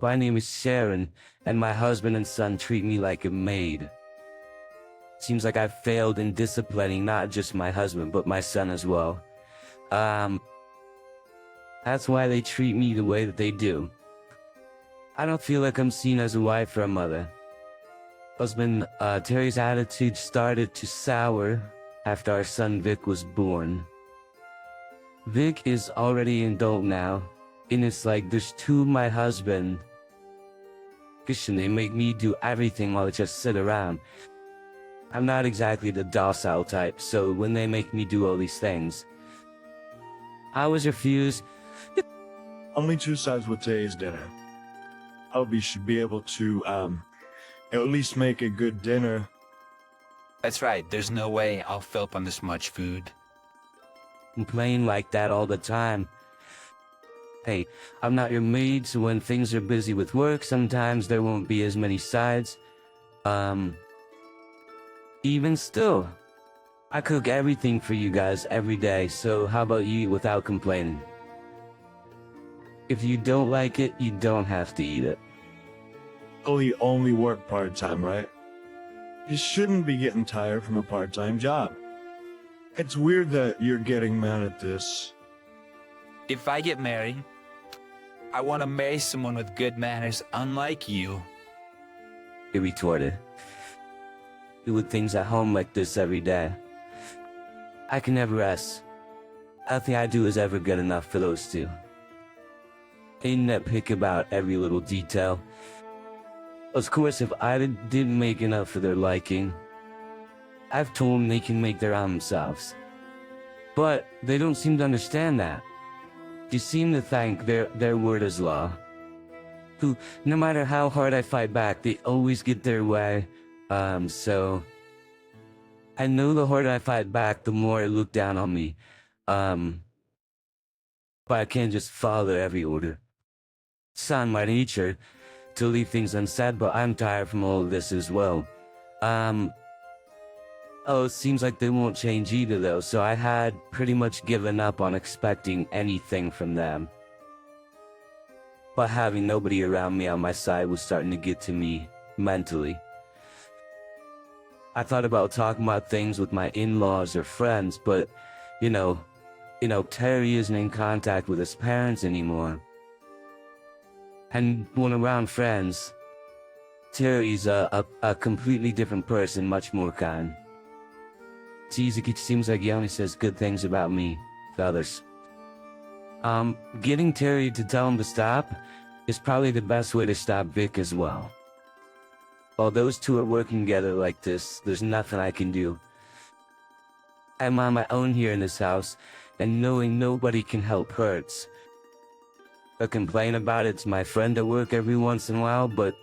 My name is Sharon, and my husband and son treat me like a maid. Seems like I've failed in disciplining not just my husband, but my son as well. That's why they treat me the way that they do. I don't feel like I'm seen as a wife or a mother. Husband, Terry's attitude started to sour after our son Vic was born. Vic is already an adult now, and it's like there's two of my husband. And they make me do everything while I just sit around. I'm not exactly the docile type, so when they make me do all these things, I always refuse. Only two sides with today's dinner. Hope you should be able to, at least make a good dinner. That's right, there's no way I'll fill up on this much food. Complain like that all the time. Hey, I'm not your maid, so when things are busy with work, sometimes there won't be as many sides. Even still, I cook everything for you guys every day, so how about you eat without complaining? If you don't like it, you don't have to eat it. Oh, you only work part-time, right? You shouldn't be getting tired from a part-time job. It's weird that you're getting mad at this. If I get married, I want to marry someone with good manners, unlike you. He retorted. Doing things at home like this every day. I can never rest. Nothing I do is ever good enough for those two. They nitpick about every little detail. Of course, if I didn't make enough for their liking, I've told them they can make their own themselves. But they don't seem to understand that. They seem to think their word is law. Who, no matter how hard I fight back, they always get their way. So I know the harder I fight back, the more they look down on me. But I can't just follow every order. It's not my nature to leave things unsaid, but I'm tired from all of this as well. Oh, it seems like they won't change either though, so I had pretty much given up on expecting anything from them. But having nobody around me on my side was starting to get to me mentally. I thought about talking about things with my in-laws or friends, but, you know, Terry isn't in contact with his parents anymore. And when around friends, Terry's a completely different person, much more kind. It seems like he only says good things about me to others. Getting Terry to tell him to stop is probably the best way to stop Vic as well. While those two are working together like this, there's nothing I can do. I'm on my own here in this house, and knowing nobody can help hurts. I complain about it to my friend at work every once in a while, but,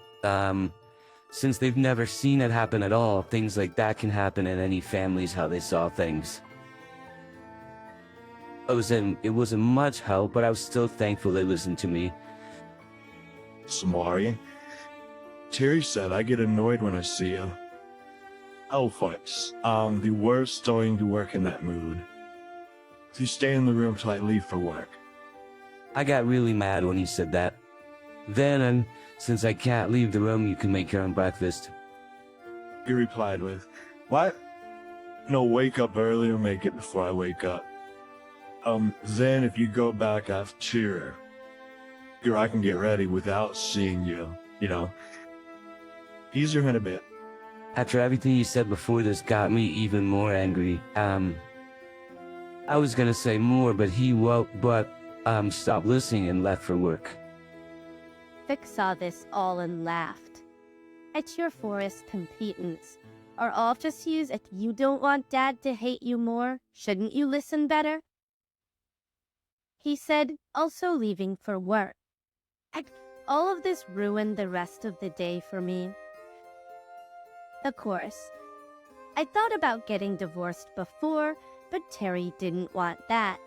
since they've never seen it happen at all, things like that can happen in any families how they saw things. It wasn't much help, but I was still thankful they listened to me. Samari. Terry said I get annoyed when I see you. Oh, folks, the worst going to work in that mood. If you stay in the room till I leave for work. I got really mad when he said that. Then, since I can't leave the room, you can make your own breakfast. He replied with, what? No, wake up early or make it before I wake up. Then if you go back after, here I can get ready without seeing you, Easier in a bit. After everything you said before, this got me even more angry. I was gonna say more, but he stopped listening and left for work. Vic saw this all and laughed. At your forest competence, are all just use if you don't want Dad to hate you more, shouldn't you listen better? He said, also leaving for work. All of this ruined the rest of the day for me. Of course, I thought about getting divorced before, but Terry didn't want that.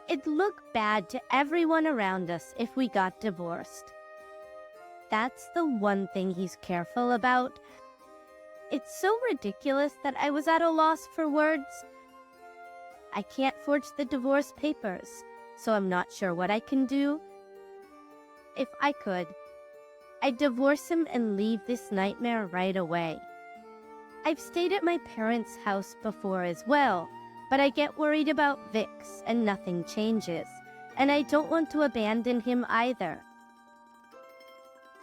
It'd look bad to everyone around us if we got divorced. That's the one thing he's careful about. It's so ridiculous that I was at a loss for words. I can't forge the divorce papers, so I'm not sure what I can do. If I could, I'd divorce him and leave this nightmare right away. I've stayed at my parents' house before as well, but I get worried about Vix and nothing changes, and I don't want to abandon him either.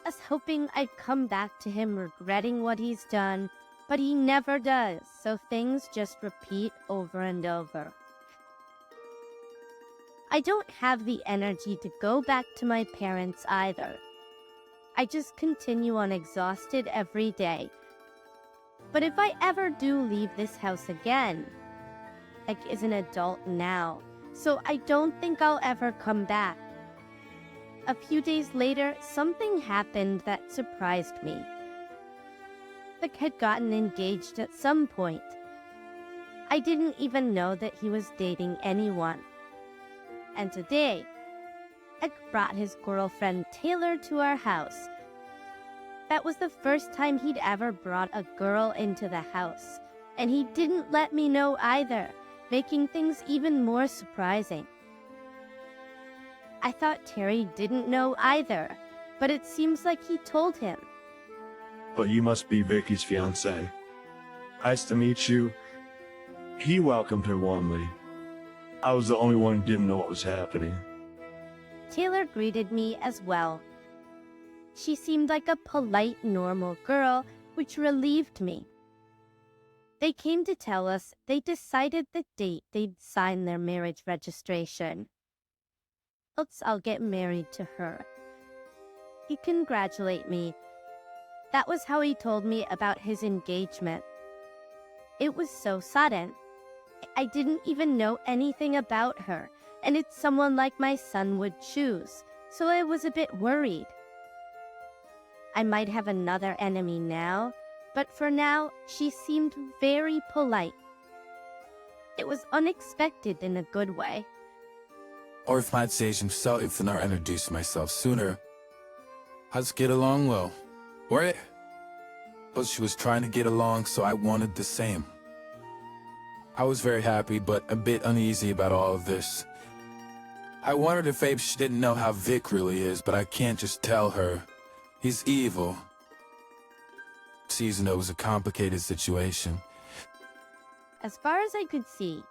I was hoping I'd come back to him regretting what he's done, but he never does, so things just repeat over and over. I don't have the energy to go back to my parents either. I just continue on exhausted every day. But if I ever do leave this house again, Ek is an adult now, so I don't think I'll ever come back. A few days later, something happened that surprised me. Ek had gotten engaged at some point. I didn't even know that he was dating anyone. And today, Ek brought his girlfriend Taylor to our house. That was the first time he'd ever brought a girl into the house, and he didn't let me know either, making things even more surprising. I thought Terry didn't know either, but it seems like he told him. But you must be Vicky's fiancé. Nice to meet you. He welcomed her warmly. I was the only one who didn't know what was happening. Taylor greeted me as well. She seemed like a polite, normal girl, which relieved me. They came to tell us they decided the date they'd sign their marriage registration. Else I'll get married to her. He congratulated me. That was how he told me about his engagement. It was so sudden. I didn't even know anything about her, and it's someone like my son would choose, so I was a bit worried. I might have another enemy now, but for now, she seemed very polite. It was unexpected in a good way. Or if I'd say so if I introduced myself sooner, I'd get along well. Right? But she was trying to get along, so I wanted the same. I was very happy, but a bit uneasy about all of this. I wondered if maybe she didn't know how Vic really is, but I can't just tell her. He's evil. Season it was a complicated situation. As far as I could see,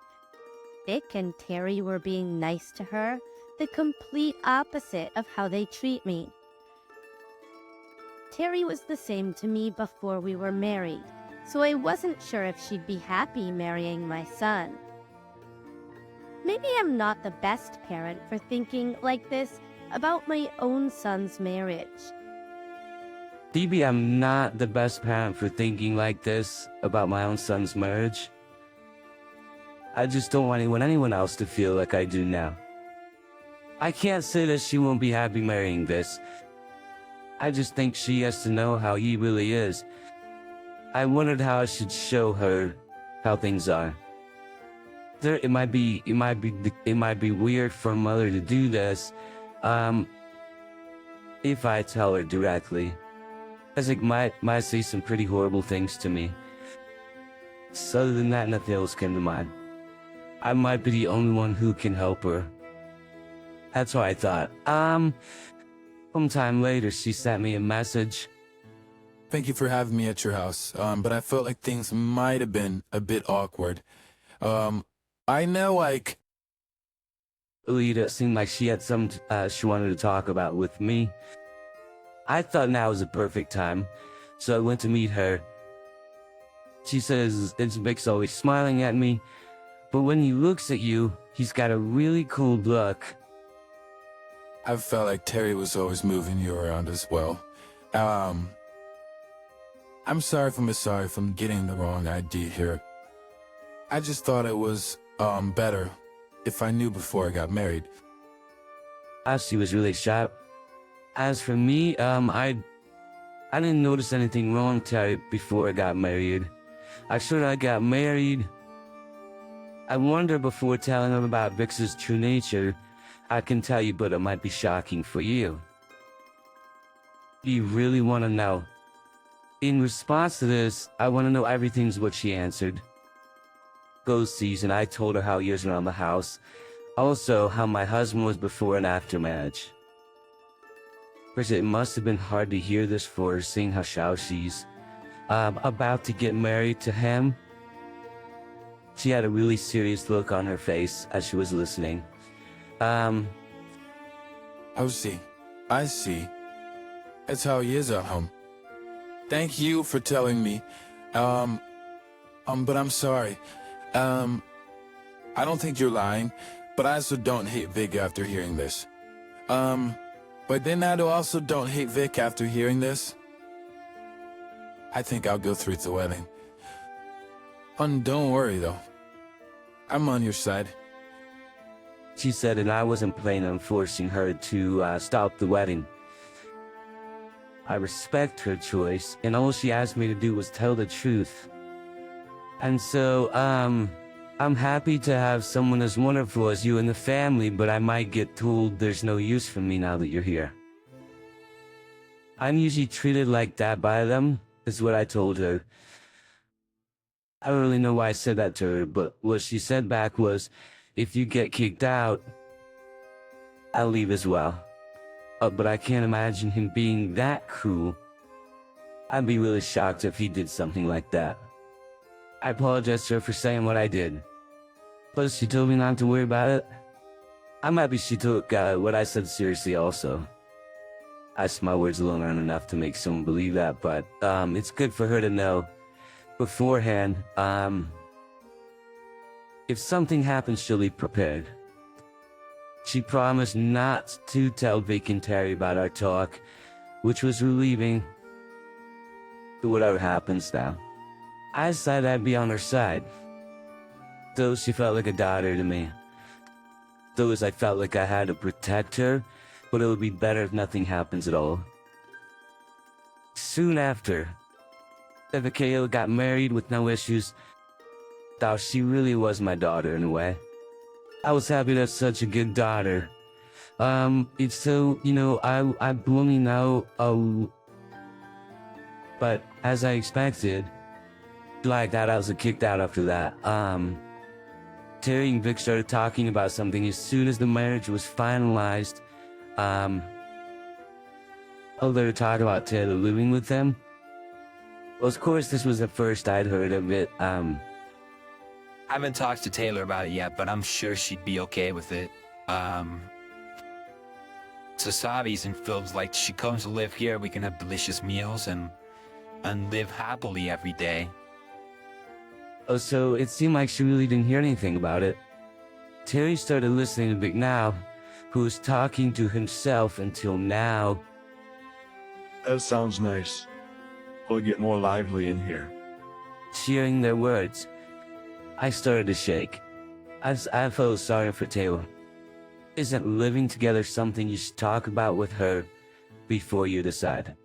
Vic and Terry were being nice to her, the complete opposite of how they treat me. Terry was the same to me before we were married, so I wasn't sure if she'd be happy marrying my son. Maybe I'm not the best parent for thinking like this about my own son's marriage. Maybe I'm not the best parent for thinking like this about my own son's marriage. I just don't want anyone else to feel like I do now. I can't say that she won't be happy marrying this. I just think she has to know how he really is. I wondered how I should show her how things are. It might be weird for a mother to do this, if I tell her directly. Isaac might say some pretty horrible things to me. So other than that, nothing else came to mind. I might be the only one who can help her. That's what I thought. Sometime later, she sent me a message. Thank you for having me at your house, but I felt like things might have been a bit awkward. I know, like... Alita seemed like she had some she wanted to talk about with me. I thought now was a perfect time, so I went to meet her. She says Vic's always smiling at me, but when he looks at you, he's got a really cool look. I felt like Terry was always moving you around as well. I'm sorry if I'm getting the wrong idea here. I just thought it was, better if I knew before I got married. She was really sharp. As for me, I didn't notice anything wrong with Terry before I got married. After I got married, I warned her before telling him about Vix's true nature. I can tell you, but it might be shocking for you. Do you really want to know? In response to this, I want to know everything's what she answered. Ghost season, I told her how years around the house. Also, how my husband was before and after marriage. First, it must have been hard to hear this for her, seeing how shy she's about to get married to him. She had a really serious look on her face as she was listening. Oh, see. I see. That's how he is at home. Thank you for telling me. But I'm sorry. I don't think you're lying, but I also don't hate Vic after hearing this. But then I also don't hate Vic after hearing this. I think I'll go through with the wedding. And don't worry though. I'm on your side. She said, and I wasn't planning on forcing her to stop the wedding. I respect her choice, and all she asked me to do was tell the truth. And so, I'm happy to have someone as wonderful as you in the family, but I might get told there's no use for me now that you're here. I'm usually treated like that by them, is what I told her. I don't really know why I said that to her, but what she said back was, if you get kicked out, I'll leave as well. But I can't imagine him being that cruel. I'd be really shocked if he did something like that. I apologize to her for saying what I did. Plus, she told me not to worry about it. I'm happy she took what I said seriously also. I guess my words alone aren't enough to make someone believe that, but it's good for her to know beforehand. If something happens, she'll be prepared. She promised not to tell Vic and Terry about our talk, which was relieving. But whatever happens now, I decided I'd be on her side. Though she felt like a daughter to me. Though I felt like I had to protect her, but it would be better if nothing happens at all. Soon after, Kayla got married with no issues. Though she really was my daughter in a way. I was happy to have such a good daughter. It's so, I only know, but as I expected, like that, I was kicked out after that. Terry and Vic started talking about something as soon as the marriage was finalized. They were talking about Taylor living with them. Well, of course, this was the first I'd heard of it. I haven't talked to Taylor about it yet, but I'm sure she'd be okay with it. Sasabi's and feels like she comes to live here, we can have delicious meals and live happily every day. Oh, so it seemed like she really didn't hear anything about it. Terry started listening to Vic now, who was talking to himself until now. That sounds nice. We'll get more lively in here. Hearing their words, I started to shake. I felt sorry for Taylor. Isn't living together something you should talk about with her before you decide?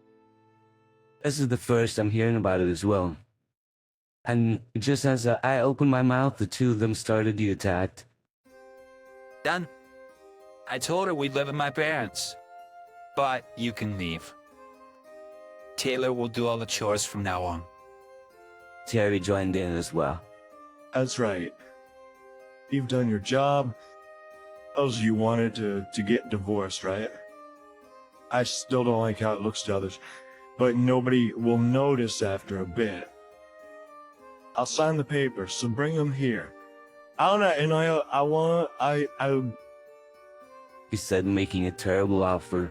This is the first I'm hearing about it as well. And just as I opened my mouth, the two of them started to attack. Done. I told her we'd live with my parents. But you can leave. Taylor will do all the chores from now on. Terry joined in as well. That's right. You've done your job. Suppose you wanted to get divorced, right? I still don't like how it looks to others, but nobody will notice after a bit. I'll sign the papers, so bring them here. He said, making a terrible offer.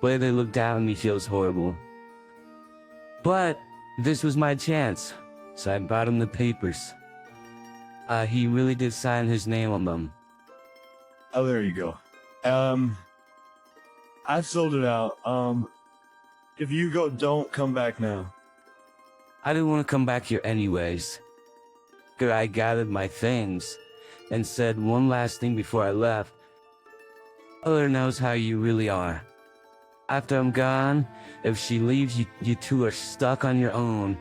But they looked down at me feels horrible. But this was my chance, so I brought him the papers. He really did sign his name on them. Oh, there you go. I filled it out. If you go, don't come back now. I didn't want to come back here anyways. I gathered my things and said one last thing before I left. Taylor knows how you really are. After I'm gone, if she leaves, you two are stuck on your own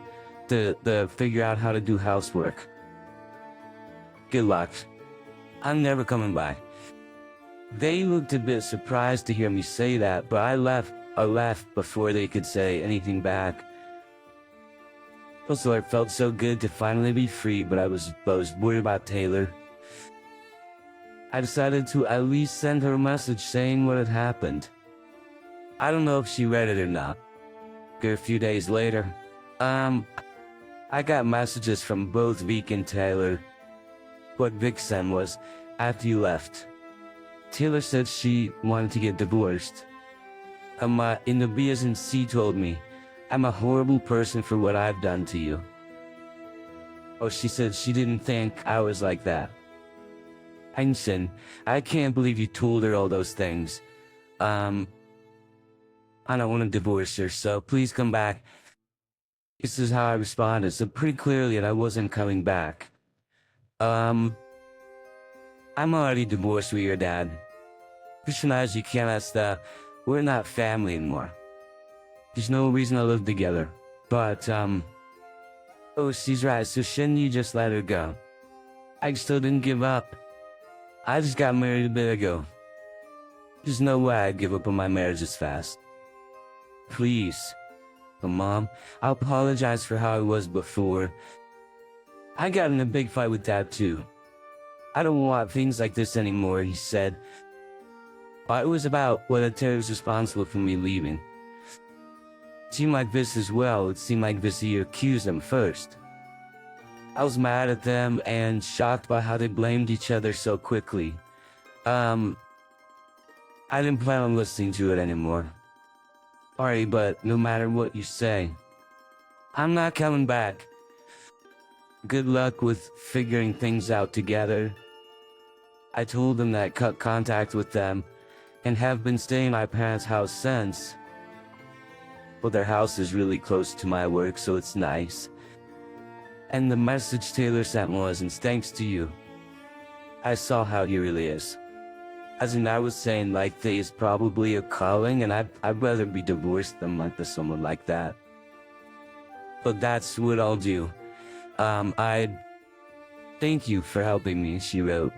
to figure out how to do housework. Good luck. I'm never coming back. They looked a bit surprised to hear me say that, but I left before they could say anything back. Also, it felt so good to finally be free, but I was worried about Taylor. I decided to at least send her a message saying what had happened. I don't know if she read it or not. A few days later, I got messages from both Vic and Taylor. What Vic sent was, after you left, Taylor said she wanted to get divorced. In the business, she told me, I'm a horrible person for what I've done to you. Oh, she said she didn't think I was like that. Heinsohn, I can't believe you told her all those things. I don't want to divorce her, so please come back. This is how I responded, so pretty clearly that I wasn't coming back. I'm already divorced with your dad. Christian as you can we're not family anymore. There's no reason to live together. But, oh, she's right, so shouldn't you just let her go? I still didn't give up. I just got married a bit ago. There's no way I'd give up on my marriage this fast. Please. But Mom, I apologize for how I was before. I got in a big fight with Dad too. I don't want things like this anymore, he said. But it was about whether Terry was responsible for me leaving. It seemed like this as well. It seemed like this you accused them first. I was mad at them and shocked by how they blamed each other so quickly. I didn't plan on listening to it anymore. Sorry, but no matter what you say, I'm not coming back. Good luck with figuring things out together. I told them that I cut contact with them and have been staying at my parents' house since. Well, their house is really close to my work, so it's nice. And the message Taylor sent was, and thanks to you, I saw how he really is. As in, I was saying, like, there is probably a calling, and I'd rather be divorced than like someone like that. But that's what I'll do. I'd thank you for helping me, she wrote.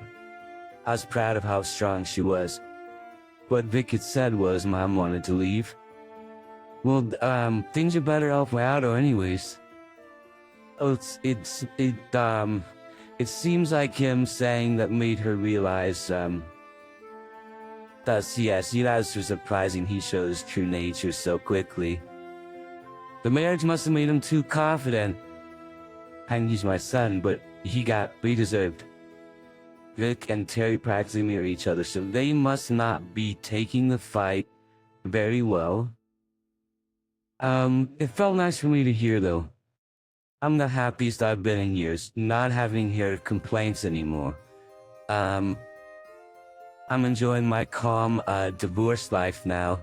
I was proud of how strong she was. What Vic had said was Mom wanted to leave. Well, things are better off without her anyways. Oh, it seems like him saying that made her realize, yes, that's so surprising he shows true nature so quickly. The marriage must have made him too confident. And he's my son, but he got what he deserved. Vic and Terry practically mirror each other, so they must not be taking the fight very well. It felt nice for me to hear though. I'm the happiest I've been in years, not having heard complaints anymore. I'm enjoying my calm, divorce life now.